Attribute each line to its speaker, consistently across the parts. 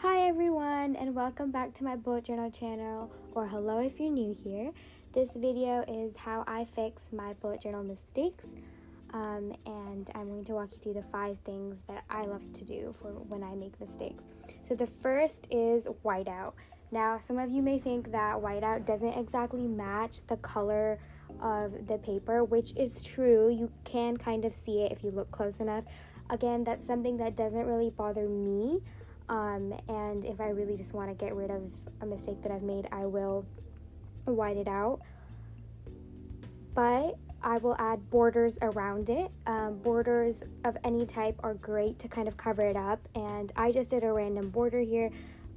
Speaker 1: Hi everyone, and welcome back to my bullet journal channel, or hello if you're new here. This video is how I fix my bullet journal mistakes, and I'm going to walk you through the 5 things that I love to do for when I make mistakes. So the first is whiteout. Now, some of you may think that whiteout doesn't exactly match the color of the paper, which is true. You can kind of see it if you look close enough. Again, that's something that doesn't really bother me. And if I really just want to get rid of a mistake that I've made, I will white it out. But I will add borders around it. Borders of any type are great to kind of cover it up. And I just did a random border here,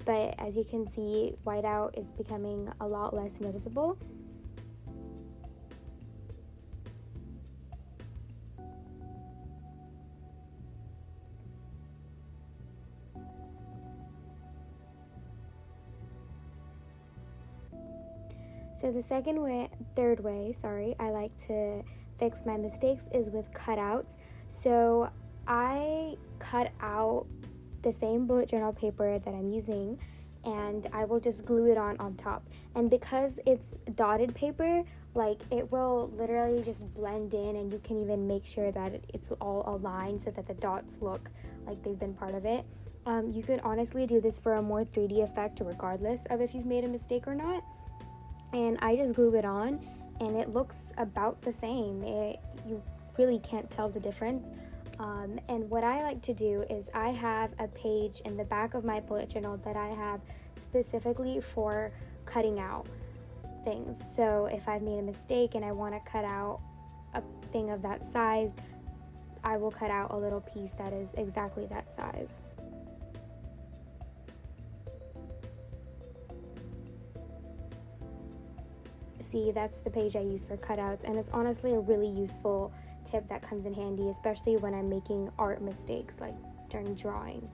Speaker 1: but as you can see, whiteout is becoming a lot less noticeable. So the third way, I like to fix my mistakes is with cutouts. So I cut out the same bullet journal paper that I'm using, and I will just glue it on top. And because it's dotted paper, like, it will literally just blend in, and you can even make sure that it's all aligned so that the dots look like they've been part of it. You could honestly do this for a more 3D effect regardless of if you've made a mistake or not. And I just glue it on, and it looks about the same. You really can't tell the difference. And what I like to do is I have a page in the back of my bullet journal that I have specifically for cutting out things. So if I've made a mistake and I want to cut out a thing of that size, I will cut out a little piece that is exactly that size. See, that's the page I use for cutouts, and it's honestly a really useful tip that comes in handy, especially when I'm making art mistakes, like during drawing.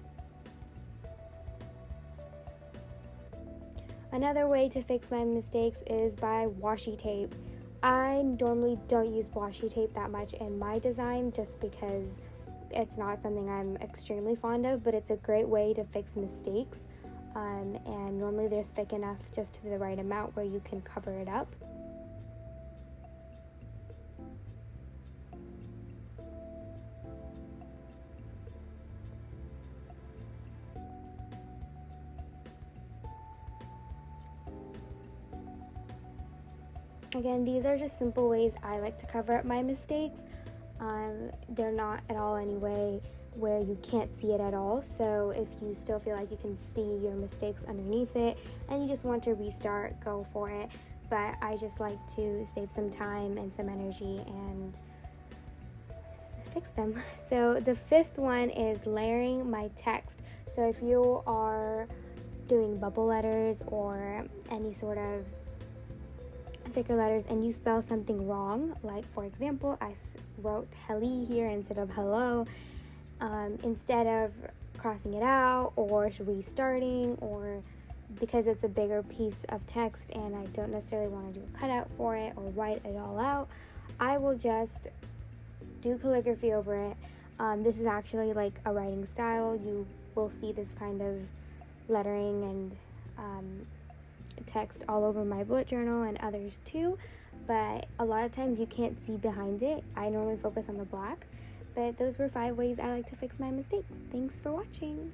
Speaker 1: Another way to fix my mistakes is by washi tape. I normally don't use washi tape that much in my design just because it's not something I'm extremely fond of, but it's a great way to fix mistakes. And normally they're thick enough just to the right amount where you can cover it up. Again, these are just simple ways I like to cover up my mistakes. They're not at all any way where you can't see it at all, so if you still feel like you can see your mistakes underneath it and you just want to restart, go for it. But I just like to save some time and some energy and fix them. So the 5th one is layering my text. So if you are doing bubble letters or any sort of thicker letters and you spell something wrong, like for example I wrote heli here instead of hello, instead of crossing it out or restarting, or because it's a bigger piece of text and I don't necessarily want to do a cutout for it or write it all out, I will just do calligraphy over it. This is actually like a writing style. You will see this kind of lettering and text all over my bullet journal and others too, but a lot of times you can't see behind it. I normally focus on the black. But those were 5 ways I like to fix my mistakes. Thanks for watching.